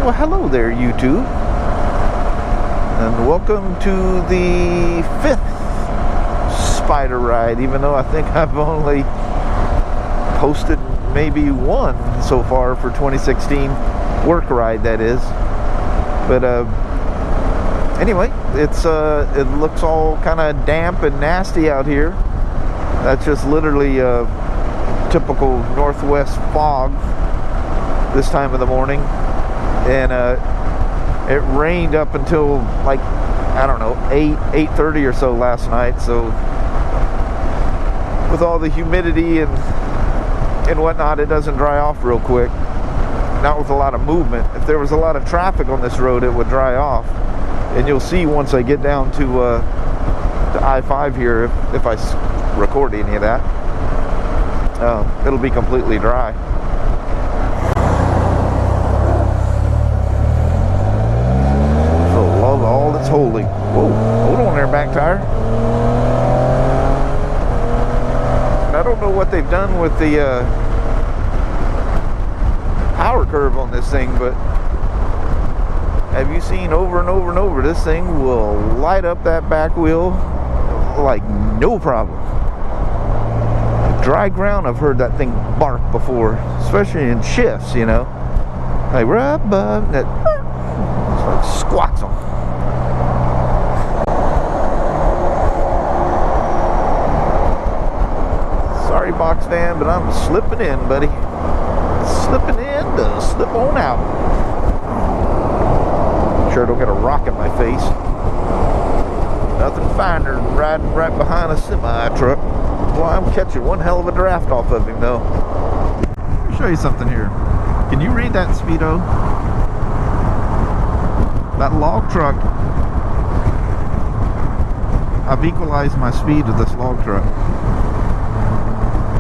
Well, hello there, YouTube, and welcome to the 5th Spyder ride, even though I think I've only posted maybe one so far for 2016 work ride, that is. But anyway, it looks all kind of damp and nasty out here. That's just literally typical northwest fog this time of the morning. And it rained up until, like, I don't know, 8:30 or so last night. So with all the humidity and whatnot, it doesn't dry off real quick. Not with a lot of movement. If there was a lot of traffic on this road, it would dry off. And you'll see once I get down to I-5 here, if I record any of that, it'll be completely dry. All that's holy. Whoa, hold on there, back tire. I don't know what they've done with the power curve on this thing, but have you seen over and over and over, this thing will light up that back wheel like no problem. Dry ground, I've heard that thing bark before, especially in shifts, you know. Like rub that like squats them. Sorry, box fan, but I'm slipping in, buddy. Slipping in to slip on out. Sure don't get a rock in my face. Nothing finer than riding right behind a semi truck. Well, I'm catching one hell of a draft off of him, though. Let me show you something here. Can you read that, Speedo? That log truck. I've equalized my speed to this log truck.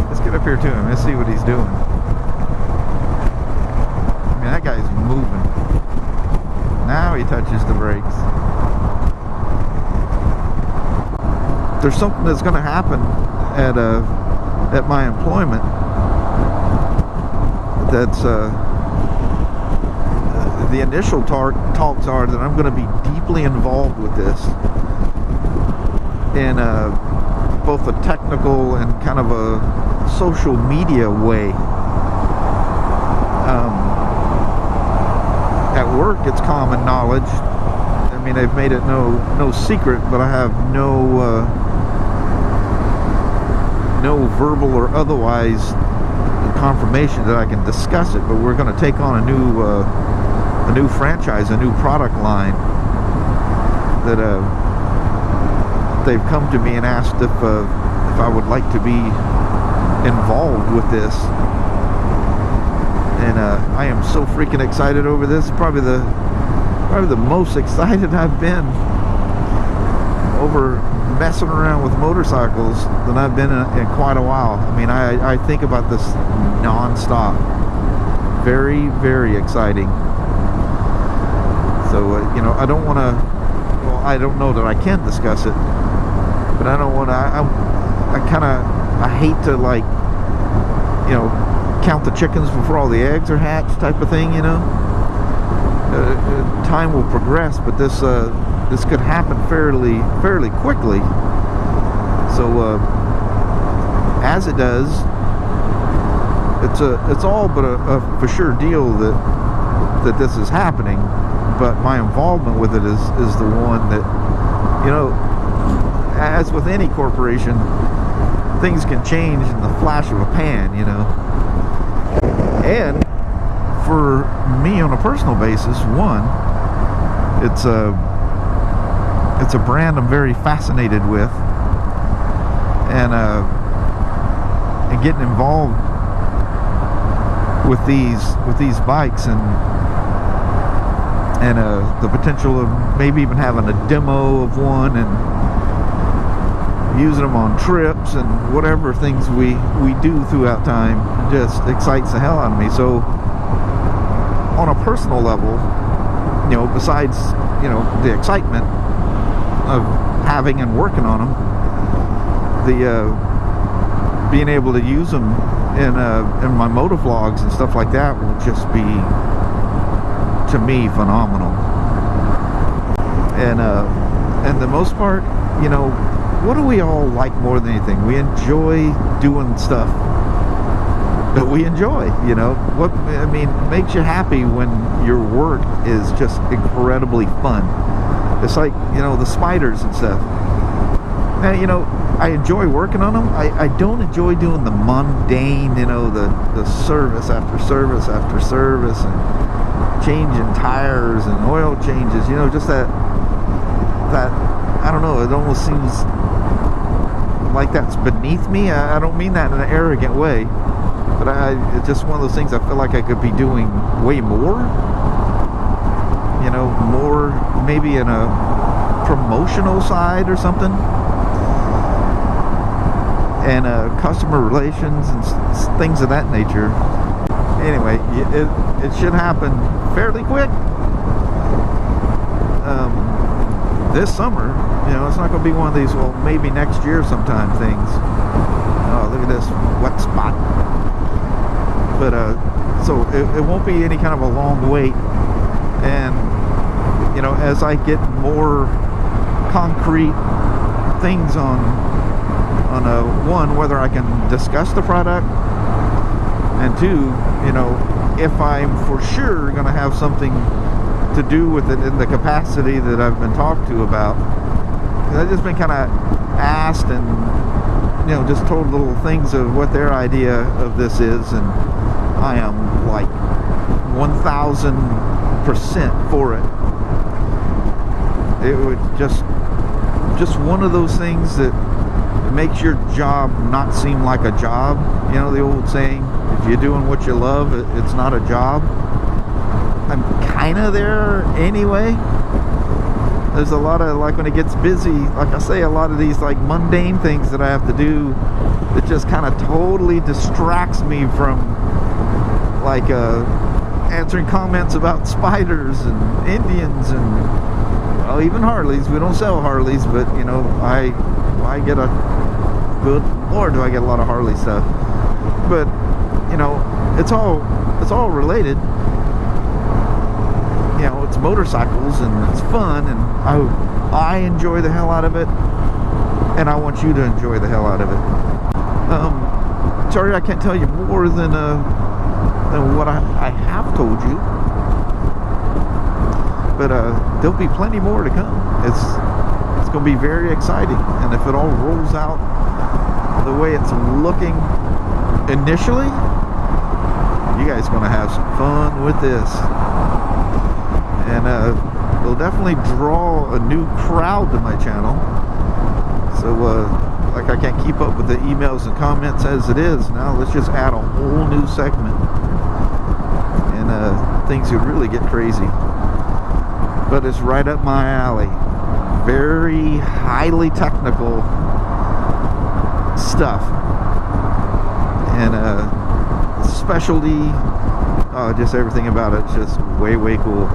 Let's get up here to him. Let's see what he's doing. I mean, that guy's moving. Now he touches the brakes. There's something that's going to happen at my employment that's the initial talks are that I'm going to be deeply involved with this in both a technical and kind of a social media way. At work, it's common knowledge. I mean, they've made it no secret, but I have no verbal or otherwise confirmation that I can discuss it. But we're going to take on a new franchise, a new product line that they've come to me and asked if I would like to be involved with this. And I am so freaking excited over this. Probably the most excited I've been over messing around with motorcycles than I've been in quite a while. I mean, I think about this non-stop. Very, very exciting. So, you know, I don't want to, well, I don't know that I can discuss it, but I don't want to, I hate to, like, you know, count the chickens before all the eggs are hatched type of thing, you know. Time will progress, but this could happen fairly quickly. So as it does, it's all but a for sure deal that this is happening. But my involvement with it is the one that, you know, as with any corporation, things can change in the flash of a pan, you know. And for me, on a personal basis, one, it's a brand I'm very fascinated with, and getting involved with these bikes and the potential of maybe even having a demo of one and using them on trips and whatever things we do throughout time just excites the hell out of me. So on a personal level, you know, besides, you know, the excitement of having and working on them, the being able to use them in my MotoVlogs and stuff like that will just be to me, phenomenal. And the most part, you know, what do we all like more than anything? We enjoy doing stuff that we enjoy, you know. What, I mean, makes you happy when your work is just incredibly fun. It's like, you know, the Spyders and stuff. Now, you know, I enjoy working on them. I don't enjoy doing the mundane, you know, the service after service after service, and changing tires and oil changes, you know, just that I don't know, it almost seems like that's beneath me. I don't mean that in an arrogant way, but it's just one of those things I feel like I could be doing way more, you know, more maybe in a promotional side or something, and customer relations and things of that nature. Anyway, it should happen fairly quick. This summer, you know, it's not going to be one of these, well, maybe next year sometime things. Oh, look at this wet spot. But, so it won't be any kind of a long wait. And, you know, as I get more concrete things on one, whether I can discuss the product, and two, you know, if I'm for sure going to have something to do with it in the capacity that I've been talked to about. I've just been kind of asked and, you know, just told little things of what their idea of this is, and I am like 1000% for it. It would just one of those things that it makes your job not seem like a job. You know the old saying, if you're doing what you love, it's not a job. I'm kind of there anyway. There's a lot of, like, when it gets busy, like I say, a lot of these like mundane things that I have to do that just kind of totally distracts me from, like, answering comments about Spyders and Indians and, well, even Harleys. We don't sell Harleys, but, you know, I get a good Lord, do I get a lot of Harley stuff. But, you know, it's all related. You know, it's motorcycles and it's fun, and I enjoy the hell out of it, and I want you to enjoy the hell out of it. Sorry I can't tell you more than what I have told you, but there'll be plenty more to come. It's going to be very exciting, and if it all rolls out the way it's looking initially, you guys are going to have some fun with this. And it'll definitely draw a new crowd to my channel. So, like, I can't keep up with the emails and comments as it is. Now let's just add a whole new segment, and things could really get crazy. But it's right up my alley. Very highly technical stuff, and specialty. Just everything about it, just way cool.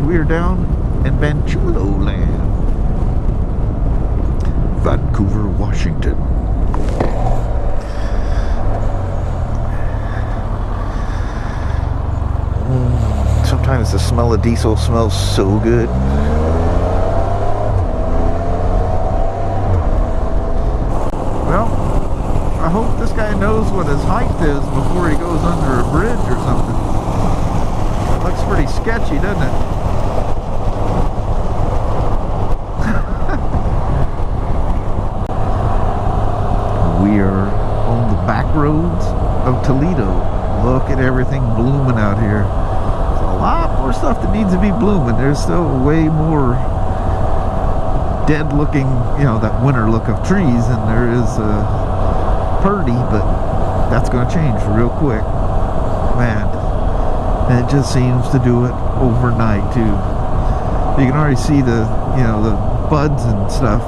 We're down in Banchulo land, Vancouver, Washington. Sometimes the smell of diesel smells so good. Well, I hope this guy knows what his height is before he goes under a bridge or something. It looks pretty sketchy, doesn't it? We are on the back roads of Toledo. Look at everything blooming out here. There's a lot more stuff that needs to be blooming. There's still way more dead looking, you know, that winter look of trees than there is purdy, but that's going to change real quick. Man, and it just seems to do it overnight too. You can already see the, you know, the buds and stuff,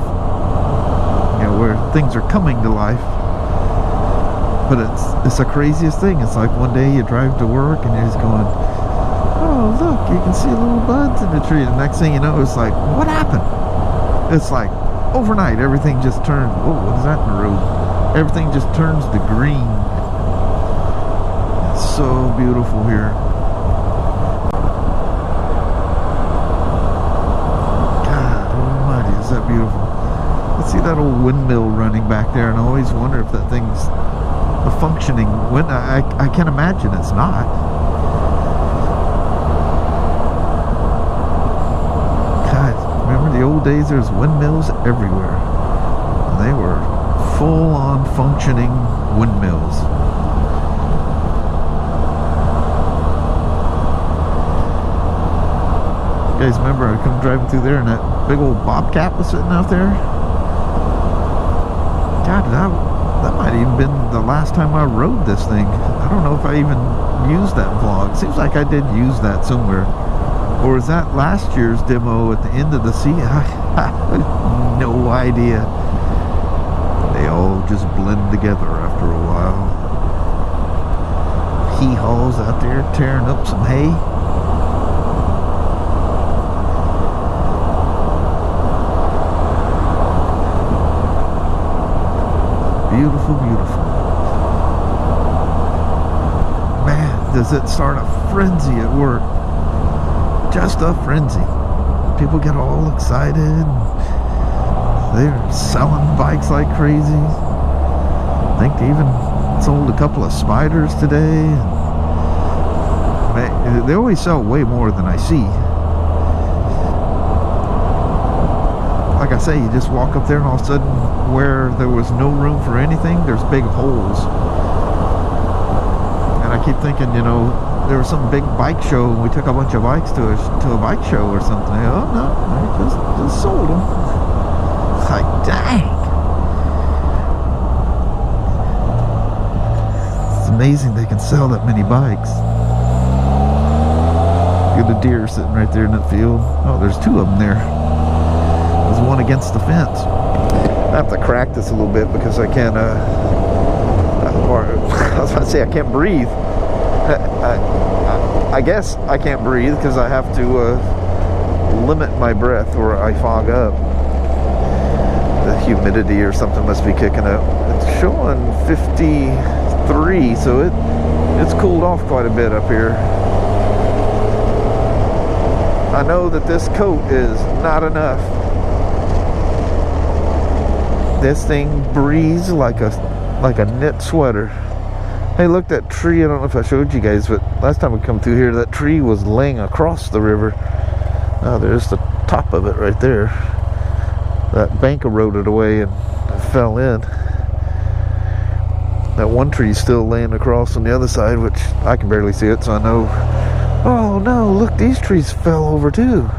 you know, where things are coming to life. But it's the craziest thing. It's like one day you drive to work and you're just going, oh look, you can see little buds in the tree. And the next thing you know, it's like, what happened? It's like overnight everything just turned, oh, what is that in the road? Everything just turns to green. It's so beautiful here. see that old windmill running back there, and I always wonder if that thing's a functioning wind. I can't imagine it's not. God, remember the old days? There's windmills everywhere. And they were full-on functioning windmills. You guys remember I come driving through there and that big old bobcat was sitting out there? God, that might have even been the last time I rode this thing. I don't know if I even used that vlog. Seems like I did use that somewhere. Or is that last year's demo at the end of the sea? I have no idea. They all just blend together after a while. Hee-haws out there tearing up some hay. Beautiful, beautiful. Man, does it start a frenzy at work. Just a frenzy. People get all excited. They're selling bikes like crazy. I think they even sold a couple of Spyders today. Man, they always sell way more than I see. Like I say, you just walk up there and all of a sudden, where there was no room for anything, there's big holes. And I keep thinking, you know, there was some big bike show and we took a bunch of bikes to a bike show or something. Oh no, I just sold them. Like, dang. It's amazing they can sell that many bikes. Look at the deer sitting right there in that field. Oh, there's two of them there. There's one against the fence. I have to crack this a little bit because I can't, or I was about to say I can't breathe. I guess I can't breathe because I have to limit my breath or I fog up. The humidity or something must be kicking up. It's showing 53, so it's cooled off quite a bit up here. I know that this coat is not enough. This thing breathes like a knit sweater. Hey, look, that tree, I don't know if I showed you guys, but last time we come through here, that tree was laying across the river. Oh, there's the top of it right there. That bank eroded away and fell in. That one tree's still laying across on the other side, which I can barely see it, so I know. Oh no, look, these trees fell over too.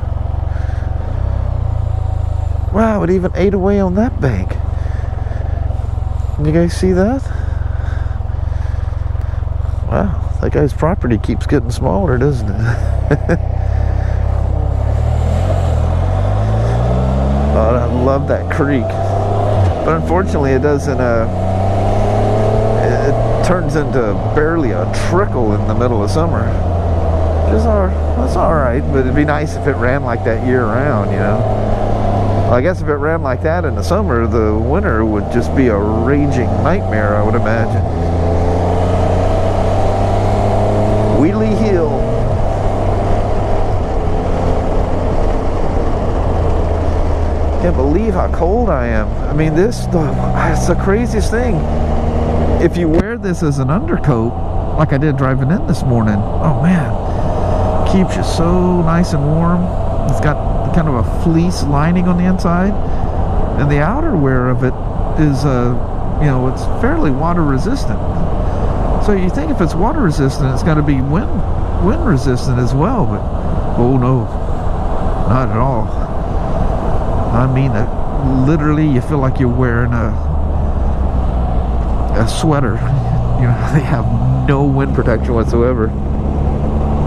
Wow, it even ate away on that bank. You guys see that? Wow, that guy's property keeps getting smaller, doesn't it? Oh, I love that creek. But unfortunately it doesn't, it turns into barely a trickle in the middle of summer. That's alright, but it'd be nice if it ran like that year round, you know. Well, I guess if it ran like that in the summer, the winter would just be a raging nightmare, I would imagine. Wheelie Hill. Can't believe how cold I am. I mean, it's the craziest thing. If you wear this as an undercoat, like I did driving in this morning, oh man, keeps you so nice and warm. It's got kind of a fleece lining on the inside, and the outerwear of it is you know, it's fairly water resistant. So you think if it's water resistant, it's got to be wind resistant as well, but oh no, not at all. I mean, literally you feel like you're wearing a sweater. You know, they have no wind protection whatsoever.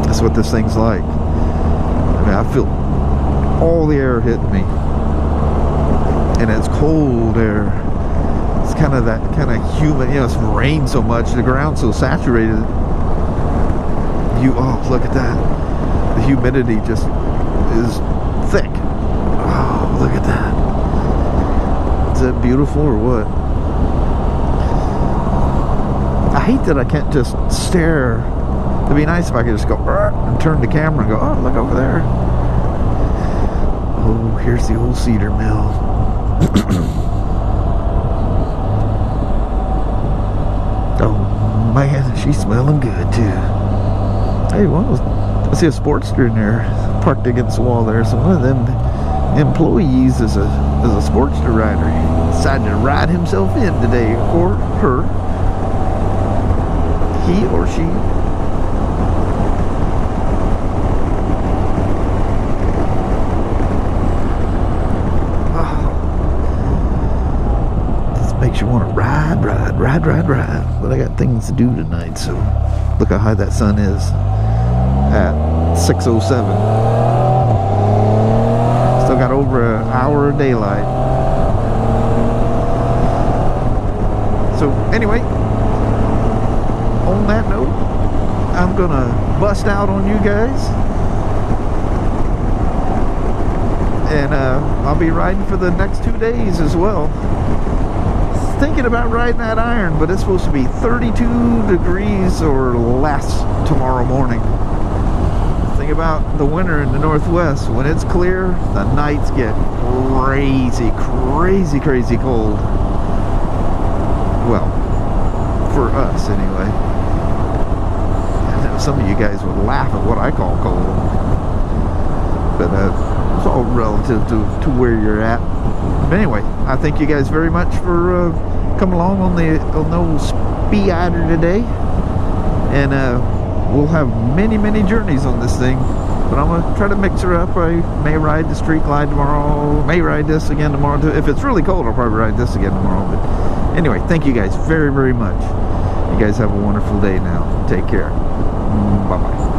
That's what this thing's like. I mean, I feel all the air hitting me, and it's cold air. It's kind of that kind of humid, you know, it's rained so much, the ground's so saturated. Oh, look at that. The humidity just is thick. Oh, look at that. Is that beautiful or what? I hate that I can't just stare. It'd be nice if I could just go and turn the camera and go, oh, look over there. Oh, here's the old cedar mill. Oh man, she's smelling good too. Hey, well, I see a Sportster in there parked against the wall there. So one of them employees is a Sportster rider. He decided to ride himself in today, or her, he or she. Makes you want to ride. But I got things to do tonight, so look how high that sun is at 6:07. Still got over an hour of daylight. So anyway, on that note, I'm gonna bust out on you guys, and I'll be riding for the next 2 days as well. Thinking about riding that iron, but it's supposed to be 32 degrees or less tomorrow morning. Think about the winter in the Northwest. When it's clear, the nights get crazy cold. Well, for us anyway. I know some of you guys would laugh at what I call cold, but it's all relative to where you're at. But anyway, I thank you guys very much for coming along on the old Spyder today, and we'll have many journeys on this thing, but I'm gonna try to mix her up. I may ride the Street Glide tomorrow, may ride this again tomorrow too. If it's really cold, I'll probably ride this again tomorrow. But anyway, thank you guys very much. You guys have a wonderful day now. Take care. Bye bye.